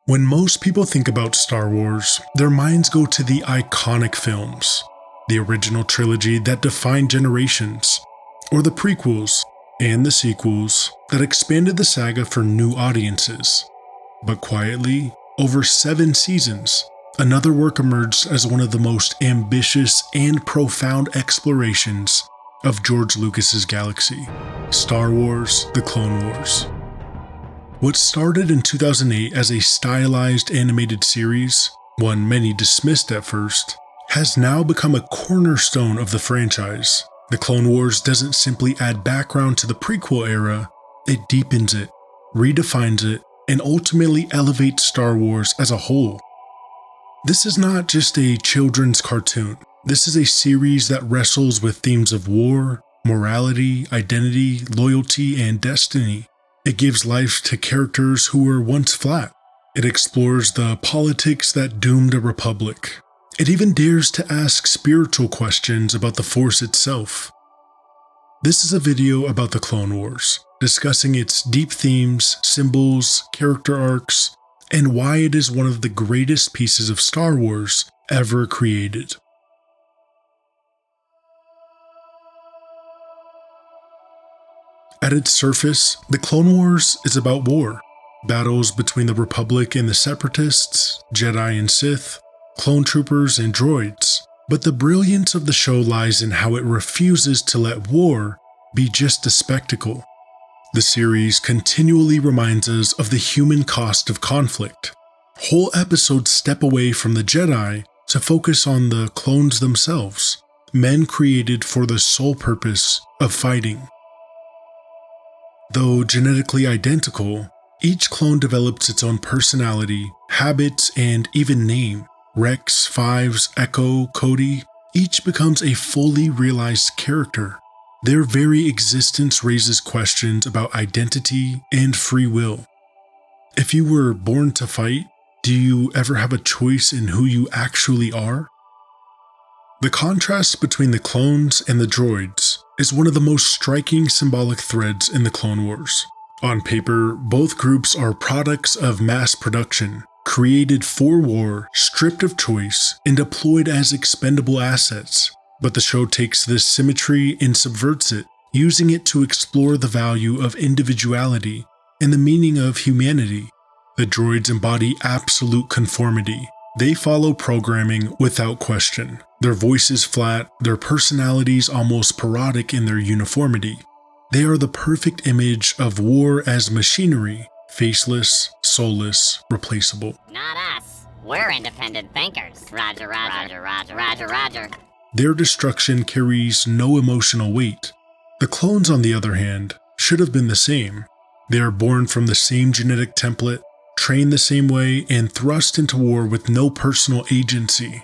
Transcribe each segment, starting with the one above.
When most people think about Star Wars, their minds go to the iconic films, the original trilogy that defined generations, or the prequels and the sequels that expanded the saga for new audiences. But quietly, over 7 seasons, another work emerged as one of the most ambitious and profound explorations of George Lucas's galaxy: Star Wars: The Clone Wars. What started in 2008 as a stylized animated series, one many dismissed at first, has now become a cornerstone of the franchise. The Clone Wars doesn't simply add background to the prequel era, it deepens it, redefines it, and ultimately elevates Star Wars as a whole. This is not just a children's cartoon. This is a series that wrestles with themes of war, morality, identity, loyalty, and destiny. It gives life to characters who were once flat. It explores the politics that doomed a republic. It even dares to ask spiritual questions about the Force itself. This is a video about the Clone Wars, discussing its deep themes, symbols, character arcs, and why it is one of the greatest pieces of Star Wars ever created. At its surface, the Clone Wars is about war, battles between the Republic and the Separatists, Jedi and Sith, clone troopers and droids. But the brilliance of the show lies in how it refuses to let war be just a spectacle. The series continually reminds us of the human cost of conflict. Whole episodes step away from the Jedi to focus on the clones themselves, men created for the sole purpose of fighting. Though genetically identical, each clone develops its own personality, habits, and even name. Rex, Fives, Echo, Cody, each becomes a fully realized character. Their very existence raises questions about identity and free will. If you were born to fight, do you ever have a choice in who you actually are? The contrast between the clones and the droids is one of the most striking symbolic threads in the Clone Wars. On paper, both groups are products of mass production, created for war, stripped of choice, and deployed as expendable assets. But the show takes this symmetry and subverts it, using it to explore the value of individuality and the meaning of humanity. The droids embody absolute conformity. They follow programming without question. Their voices flat, their personalities almost parodic in their uniformity. They are the perfect image of war as machinery, faceless, soulless, replaceable. Not us. We're independent thinkers. Roger, roger, roger, roger, roger. Their destruction carries no emotional weight. The clones, on the other hand, should have been the same. They are born from the same genetic template, trained the same way, and thrust into war with no personal agency.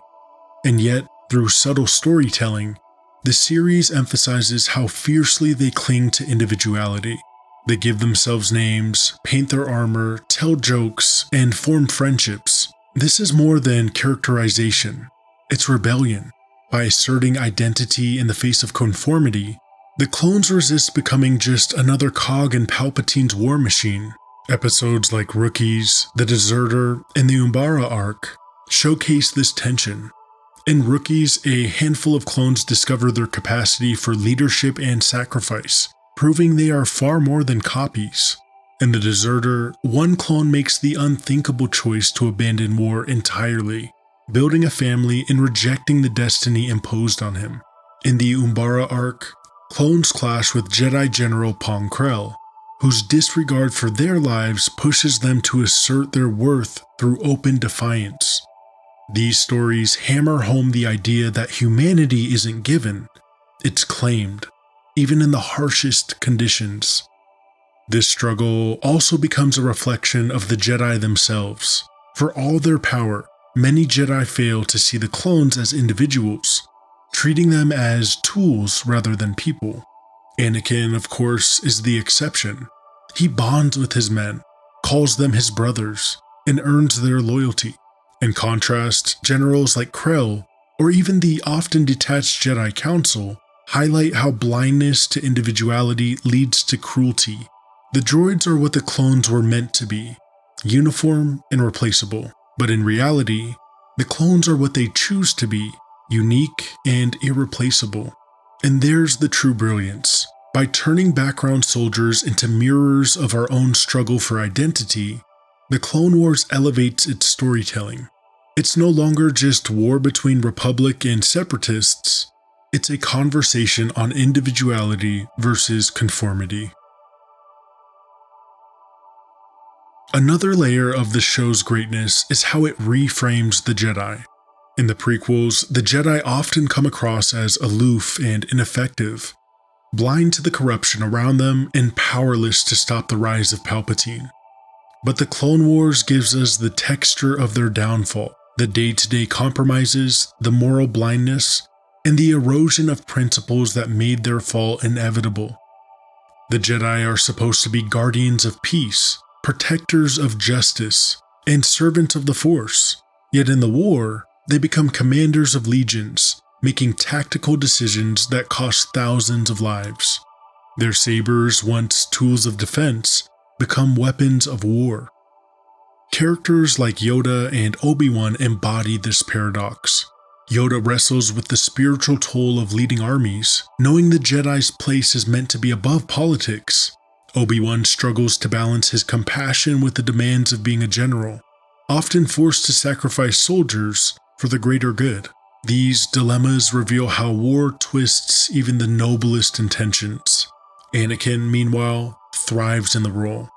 And yet, through subtle storytelling, the series emphasizes how fiercely they cling to individuality. They give themselves names, paint their armor, tell jokes, and form friendships. This is more than characterization. It's rebellion. By asserting identity in the face of conformity, the clones resist becoming just another cog in Palpatine's war machine. Episodes like Rookies, The Deserter, and the Umbara arc showcase this tension. In Rookies, a handful of clones discover their capacity for leadership and sacrifice, proving they are far more than copies. In The Deserter, one clone makes the unthinkable choice to abandon war entirely, building a family and rejecting the destiny imposed on him. In the Umbara arc, clones clash with Jedi General Pong Krell, whose disregard for their lives pushes them to assert their worth through open defiance. These stories hammer home the idea that humanity isn't given, it's claimed, even in the harshest conditions. This struggle also becomes a reflection of the Jedi themselves. For all their power, many Jedi fail to see the clones as individuals, treating them as tools rather than people. Anakin, of course, is the exception. He bonds with his men, calls them his brothers, and earns their loyalty. In contrast, generals like Krell, or even the often detached Jedi Council, highlight how blindness to individuality leads to cruelty. The droids are what the clones were meant to be: uniform and replaceable. But in reality, the clones are what they choose to be, unique and irreplaceable. And there's the true brilliance. By turning background soldiers into mirrors of our own struggle for identity, the Clone Wars elevates its storytelling. It's no longer just war between Republic and Separatists, it's a conversation on individuality versus conformity. Another layer of the show's greatness is how it reframes the Jedi. In the prequels, the Jedi often come across as aloof and ineffective, blind to the corruption around them and powerless to stop the rise of Palpatine. But the Clone Wars gives us the texture of their downfall, the day-to-day compromises, the moral blindness, and the erosion of principles that made their fall inevitable. The Jedi are supposed to be guardians of peace, protectors of justice, and servants of the Force, yet in the war, they become commanders of legions, making tactical decisions that cost thousands of lives. Their sabers, once tools of defense, become weapons of war. Characters like Yoda and Obi-Wan embody this paradox. Yoda wrestles with the spiritual toll of leading armies, knowing the Jedi's place is meant to be above politics. Obi-Wan struggles to balance his compassion with the demands of being a general, often forced to sacrifice soldiers for the greater good. These dilemmas reveal how war twists even the noblest intentions. Anakin, meanwhile, thrives in the role.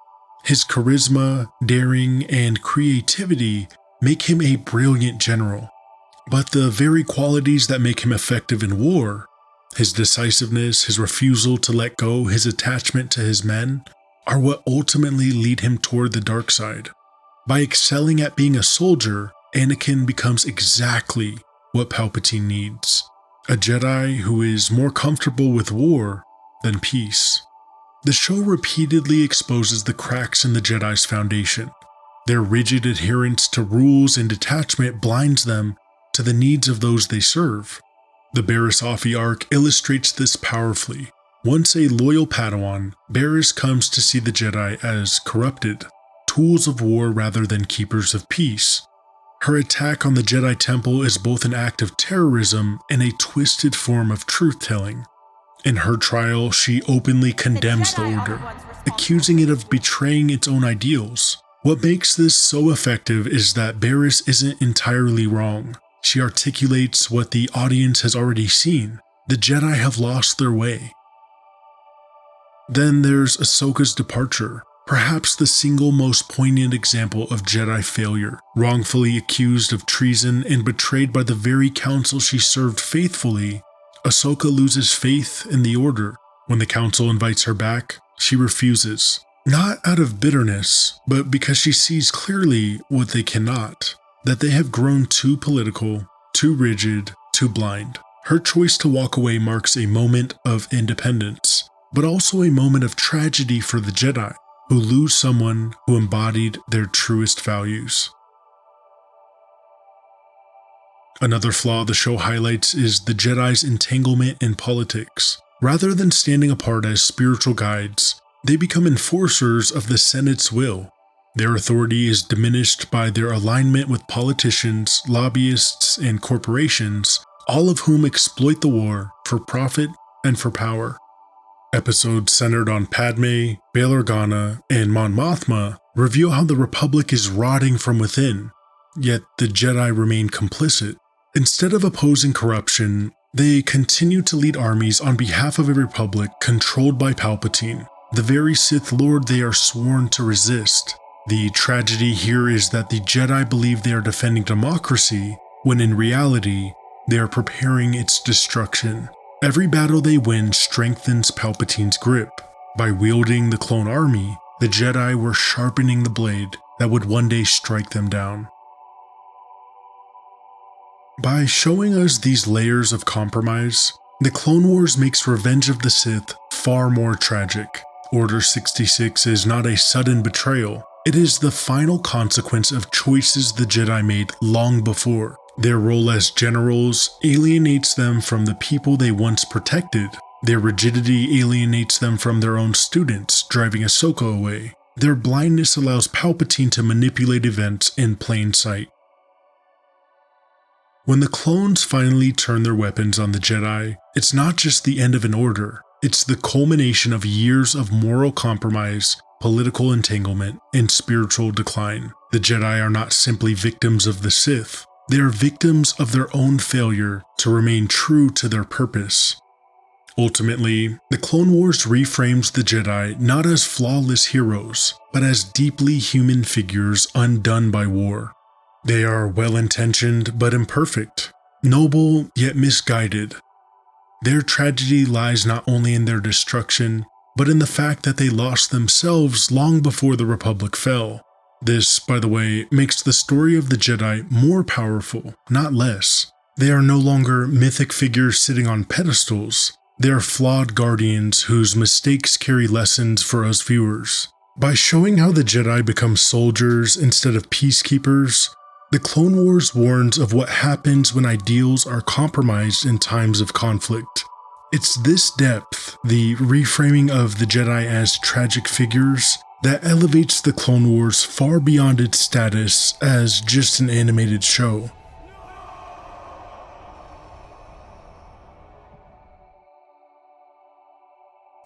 His charisma, daring, and creativity make him a brilliant general. But the very qualities that make him effective in war, his decisiveness, his refusal to let go, his attachment to his men, are what ultimately lead him toward the dark side. By excelling at being a soldier, Anakin becomes exactly what Palpatine needs. A Jedi who is more comfortable with war than peace. The show repeatedly exposes the cracks in the Jedi's foundation. Their rigid adherence to rules and detachment blinds them to the needs of those they serve. The Barriss Offee arc illustrates this powerfully. Once a loyal Padawan, Barriss comes to see the Jedi as corrupted, tools of war rather than keepers of peace. Her attack on the Jedi Temple is both an act of terrorism and a twisted form of truth-telling. In her trial, she openly condemns the Order, accusing it of betraying its own ideals. What makes this so effective is that Barriss isn't entirely wrong. She articulates what the audience has already seen. The Jedi have lost their way. Then there's Ahsoka's departure, perhaps the single most poignant example of Jedi failure. Wrongfully accused of treason and betrayed by the very council she served faithfully, Ahsoka loses faith in the Order. When the council invites her back, she refuses. Not out of bitterness, but because she sees clearly what they cannot. That they have grown too political, too rigid, too blind. Her choice to walk away marks a moment of independence, but also a moment of tragedy for the Jedi, who lose someone who embodied their truest values. Another flaw the show highlights is the Jedi's entanglement in politics. Rather than standing apart as spiritual guides, they become enforcers of the Senate's will. Their authority is diminished by their alignment with politicians, lobbyists, and corporations, all of whom exploit the war for profit and for power. Episodes centered on Padme, Bail Organa, and Mon Mothma reveal how the Republic is rotting from within, yet the Jedi remain complicit. Instead of opposing corruption, they continue to lead armies on behalf of a Republic controlled by Palpatine, the very Sith Lord they are sworn to resist. The tragedy here is that the Jedi believe they are defending democracy, when in reality, they are preparing its destruction. Every battle they win strengthens Palpatine's grip. By wielding the clone army, the Jedi were sharpening the blade that would one day strike them down. By showing us these layers of compromise, the Clone Wars makes Revenge of the Sith far more tragic. Order 66 is not a sudden betrayal. It is the final consequence of choices the Jedi made long before. Their role as generals alienates them from the people they once protected. Their rigidity alienates them from their own students, driving Ahsoka away. Their blindness allows Palpatine to manipulate events in plain sight. When the clones finally turn their weapons on the Jedi, it's not just the end of an order, it's the culmination of years of moral compromise, political entanglement, and spiritual decline. The Jedi are not simply victims of the Sith, they are victims of their own failure to remain true to their purpose. Ultimately, the Clone Wars reframes the Jedi not as flawless heroes, but as deeply human figures undone by war. They are well-intentioned but imperfect, noble yet misguided. Their tragedy lies not only in their destruction, but in the fact that they lost themselves long before the Republic fell. This, by the way, makes the story of the Jedi more powerful, not less. They are no longer mythic figures sitting on pedestals. They are flawed guardians whose mistakes carry lessons for us viewers. By showing how the Jedi become soldiers instead of peacekeepers, the Clone Wars warns of what happens when ideals are compromised in times of conflict. It's this depth, the reframing of the Jedi as tragic figures, that elevates the Clone Wars far beyond its status as just an animated show.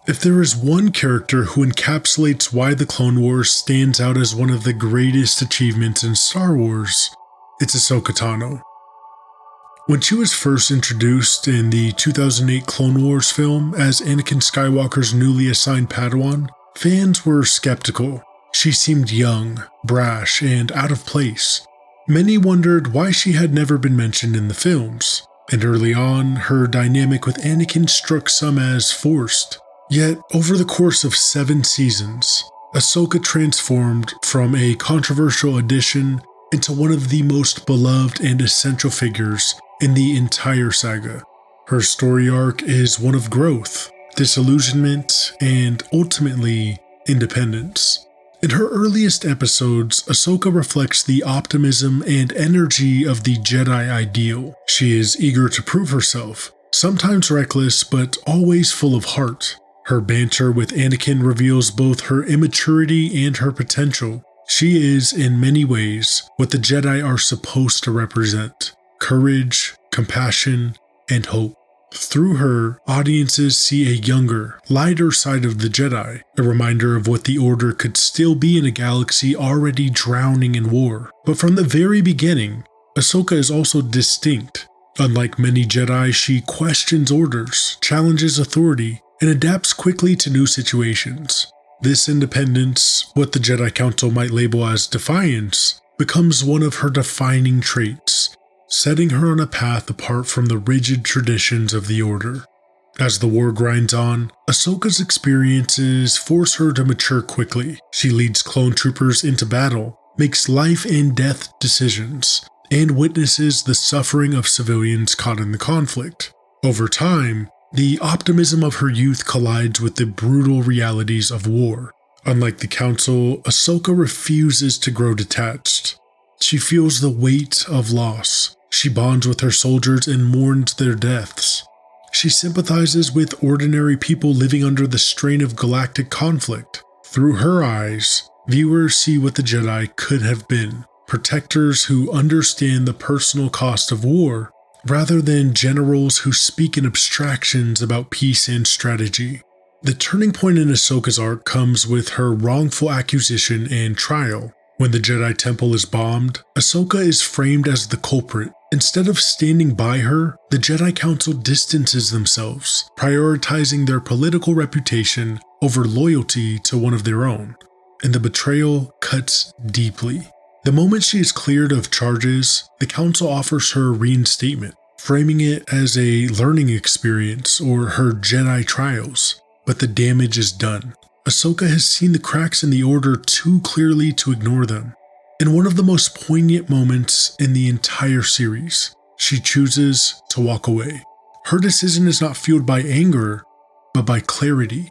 If there is one character who encapsulates why the Clone Wars stands out as one of the greatest achievements in Star Wars, it's Ahsoka Tano. When she was first introduced in the 2008 Clone Wars film as Anakin Skywalker's newly assigned Padawan, fans were skeptical. She seemed young, brash, and out of place. Many wondered why she had never been mentioned in the films, and early on, her dynamic with Anakin struck some as forced. Yet, over the course of 7 seasons, Ahsoka transformed from a controversial addition into one of the most beloved and essential figures in the entire saga. Her story arc is one of growth, disillusionment, and ultimately, independence. In her earliest episodes, Ahsoka reflects the optimism and energy of the Jedi ideal. She is eager to prove herself, sometimes reckless but always full of heart. Her banter with Anakin reveals both her immaturity and her potential. She is, in many ways, what the Jedi are supposed to represent: courage, compassion, and hope. Through her, audiences see a younger, lighter side of the Jedi, a reminder of what the Order could still be in a galaxy already drowning in war. But from the very beginning, Ahsoka is also distinct. Unlike many Jedi, she questions orders, challenges authority, and adapts quickly to new situations. This independence, what the Jedi Council might label as defiance, becomes one of her defining traits, setting her on a path apart from the rigid traditions of the Order. As the war grinds on, Ahsoka's experiences force her to mature quickly. She leads clone troopers into battle, makes life and death decisions, and witnesses the suffering of civilians caught in the conflict. Over time, the optimism of her youth collides with the brutal realities of war. Unlike the Council, Ahsoka refuses to grow detached. She feels the weight of loss. She bonds with her soldiers and mourns their deaths. She sympathizes with ordinary people living under the strain of galactic conflict. Through her eyes, viewers see what the Jedi could have been: protectors who understand the personal cost of war, rather than generals who speak in abstractions about peace and strategy. The turning point in Ahsoka's arc comes with her wrongful accusation and trial. When the Jedi Temple is bombed, Ahsoka is framed as the culprit. Instead of standing by her, the Jedi Council distances themselves, prioritizing their political reputation over loyalty to one of their own. And the betrayal cuts deeply. The moment she is cleared of charges, the Council offers her reinstatement, framing it as a learning experience or her Jedi trials. But the damage is done. Ahsoka has seen the cracks in the Order too clearly to ignore them. In one of the most poignant moments in the entire series, she chooses to walk away. Her decision is not fueled by anger, but by clarity.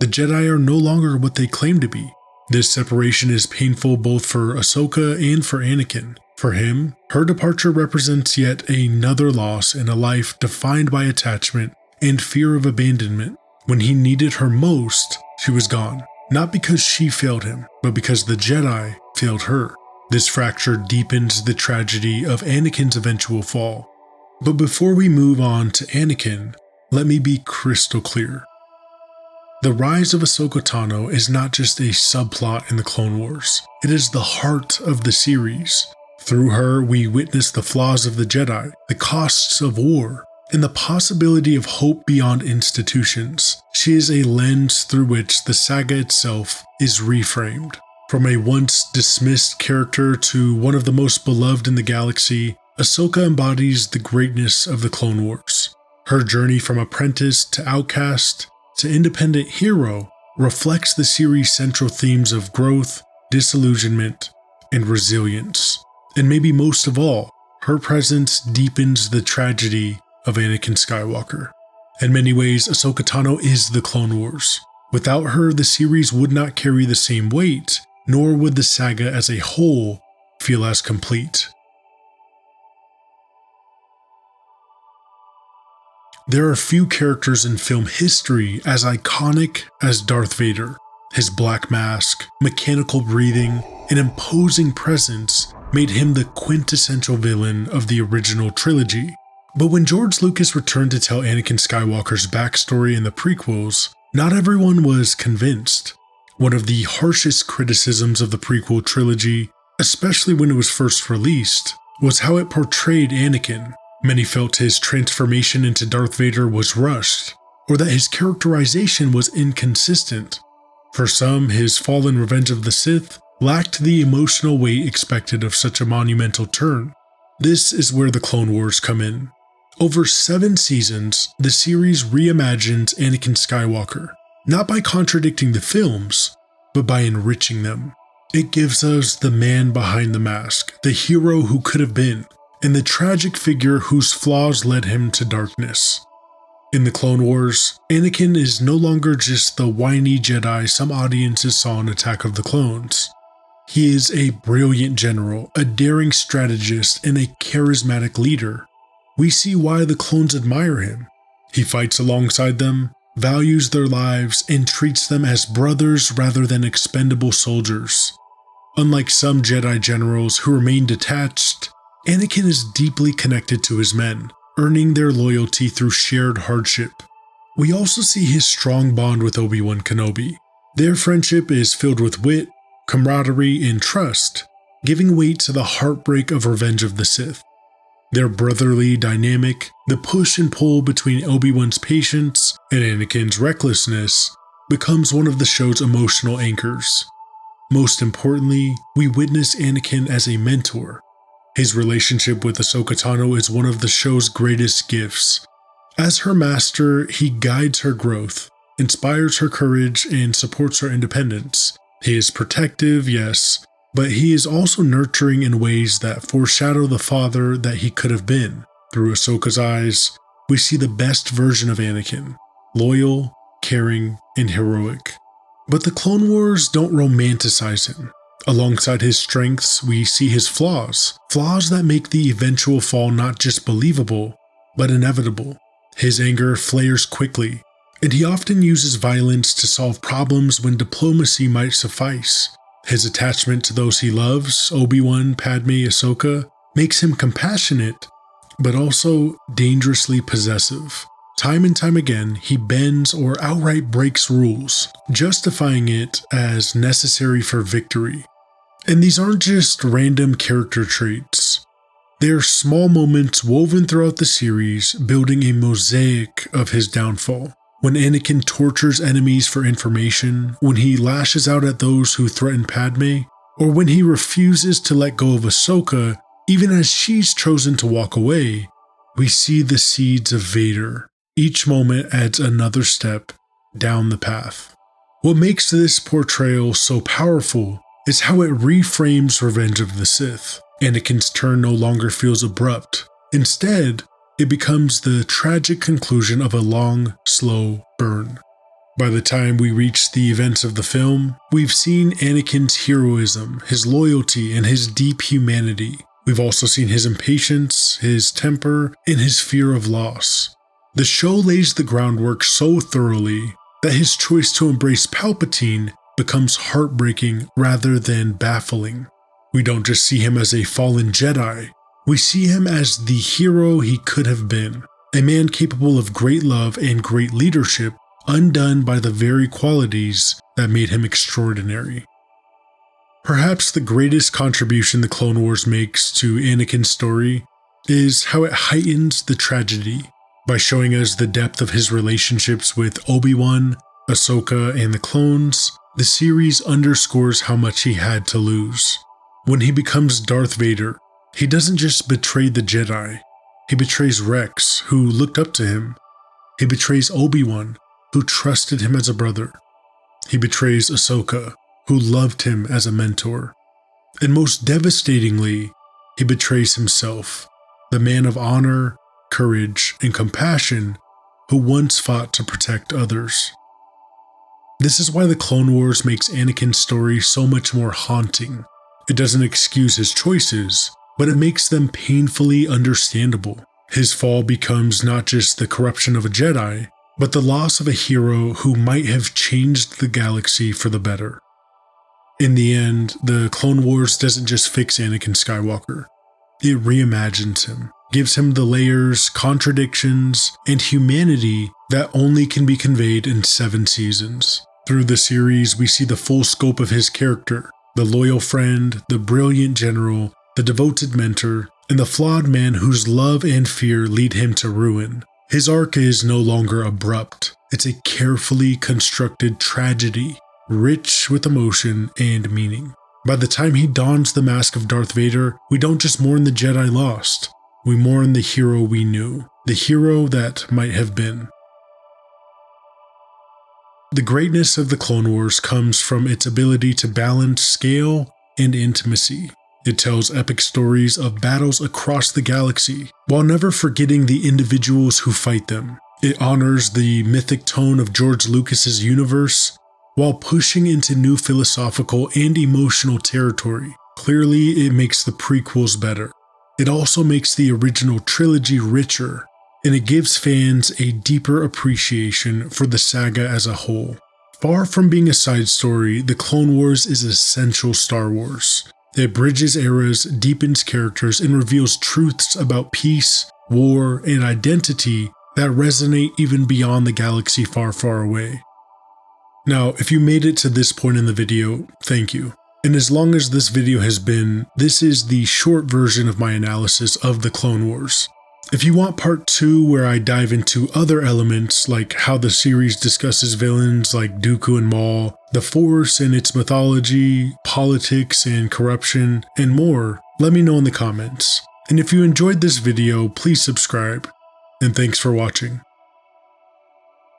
The Jedi are no longer what they claim to be. This separation is painful both for Ahsoka and for Anakin. For him, her departure represents yet another loss in a life defined by attachment and fear of abandonment. When he needed her most, she was gone. not because she failed him, but because the Jedi failed her. This fracture deepens the tragedy of Anakin's eventual fall. But before we move on to Anakin, let me be crystal clear. The rise of Ahsoka Tano is not just a subplot in the Clone Wars. It is the heart of the series. Through her, we witness the flaws of the Jedi, the costs of war, and the possibility of hope beyond institutions. She is a lens through which the saga itself is reframed. From a once dismissed character to one of the most beloved in the galaxy, Ahsoka embodies the greatness of the Clone Wars. Her journey from apprentice to outcast to independent hero reflects the series' central themes of growth, disillusionment, and resilience. And maybe most of all, her presence deepens the tragedy of Anakin Skywalker. In many ways, Ahsoka Tano is the Clone Wars. Without her, the series would not carry the same weight, nor would the saga as a whole feel as complete. There are few characters in film history as iconic as Darth Vader. His black mask, mechanical breathing, and imposing presence made him the quintessential villain of the original trilogy. But when George Lucas returned to tell Anakin Skywalker's backstory in the prequels, not everyone was convinced. One of the harshest criticisms of the prequel trilogy, especially when it was first released, was how it portrayed Anakin. Many felt his transformation into Darth Vader was rushed, or that his characterization was inconsistent. For some, his fall in Revenge of the Sith lacked the emotional weight expected of such a monumental turn. This is where the Clone Wars come in. Over 7 seasons, the series reimagines Anakin Skywalker, not by contradicting the films, but by enriching them. It gives us the man behind the mask, the hero who could have been, and the tragic figure whose flaws led him to darkness. In the Clone Wars, Anakin is no longer just the whiny Jedi some audiences saw in Attack of the Clones. He is a brilliant general, a daring strategist, and a charismatic leader. We see why the clones admire him. He fights alongside them, values their lives, and treats them as brothers rather than expendable soldiers. Unlike some Jedi generals who remain detached, Anakin is deeply connected to his men, earning their loyalty through shared hardship. We also see his strong bond with Obi-Wan Kenobi. Their friendship is filled with wit, camaraderie, and trust, giving weight to the heartbreak of Revenge of the Sith. Their brotherly dynamic, the push and pull between Obi-Wan's patience and Anakin's recklessness, becomes one of the show's emotional anchors. Most importantly, we witness Anakin as a mentor. His relationship with Ahsoka Tano is one of the show's greatest gifts. As her master, he guides her growth, inspires her courage, and supports her independence. He is protective, yes, but he is also nurturing in ways that foreshadow the father that he could have been. Through Ahsoka's eyes, we see the best version of Anakin, loyal, caring, and heroic. But the Clone Wars don't romanticize him. Alongside his strengths, we see his flaws that make the eventual fall not just believable, but inevitable. His anger flares quickly, and he often uses violence to solve problems when diplomacy might suffice. His attachment to those he loves, Obi-Wan, Padme, Ahsoka, makes him compassionate, but also dangerously possessive. Time and time again, he bends or outright breaks rules, justifying it as necessary for victory. And these aren't just random character traits. They are small moments woven throughout the series, building a mosaic of his downfall. When Anakin tortures enemies for information, when he lashes out at those who threaten Padme, or when he refuses to let go of Ahsoka, even as she's chosen to walk away, we see the seeds of Vader. Each moment adds another step down the path. What makes this portrayal so powerful is how it reframes Revenge of the Sith. Anakin's turn no longer feels abrupt. Instead, it becomes the tragic conclusion of a long, slow burn. By the time we reach the events of the film, we've seen Anakin's heroism, his loyalty, and his deep humanity. We've also seen his impatience, his temper, and his fear of loss. The show lays the groundwork so thoroughly that his choice to embrace Palpatine becomes heartbreaking rather than baffling. We don't just see him as a fallen Jedi, we see him as the hero he could have been, a man capable of great love and great leadership, undone by the very qualities that made him extraordinary. Perhaps the greatest contribution the Clone Wars makes to Anakin's story is how it heightens the tragedy by showing us the depth of his relationships with Obi-Wan, Ahsoka, and the clones. The series underscores how much he had to lose. When he becomes Darth Vader, he doesn't just betray the Jedi, he betrays Rex, who looked up to him. He betrays Obi-Wan, who trusted him as a brother. He betrays Ahsoka, who loved him as a mentor. And most devastatingly, he betrays himself, the man of honor, courage, and compassion who once fought to protect others. This is why the Clone Wars makes Anakin's story so much more haunting. It doesn't excuse his choices, but it makes them painfully understandable. His fall becomes not just the corruption of a Jedi, but the loss of a hero who might have changed the galaxy for the better. In the end, the Clone Wars doesn't just fix Anakin Skywalker. It reimagines him, gives him the layers, contradictions, and humanity that only can be conveyed in 7 seasons. Through the series, we see the full scope of his character, the loyal friend, the brilliant general, the devoted mentor, and the flawed man whose love and fear lead him to ruin. His arc is no longer abrupt. It's a carefully constructed tragedy, rich with emotion and meaning. By the time he dons the mask of Darth Vader, we don't just mourn the Jedi lost. We mourn the hero we knew, the hero that might have been. The greatness of the Clone Wars comes from its ability to balance scale and intimacy. It tells epic stories of battles across the galaxy, while never forgetting the individuals who fight them. It honors the mythic tone of George Lucas's universe, while pushing into new philosophical and emotional territory. Clearly, it makes the prequels better. It also makes the original trilogy richer, and it gives fans a deeper appreciation for the saga as a whole. Far from being a side story, the Clone Wars is essential Star Wars. It bridges eras, deepens characters, and reveals truths about peace, war, and identity that resonate even beyond the galaxy far, far away. Now, if you made it to this point in the video, thank you. And as long as this video has been, this is the short version of my analysis of the Clone Wars. If you want part 2 where I dive into other elements like how the series discusses villains like Dooku and Maul, the Force and its mythology, politics and corruption, and more, let me know in the comments. And if you enjoyed this video, please subscribe. And thanks for watching.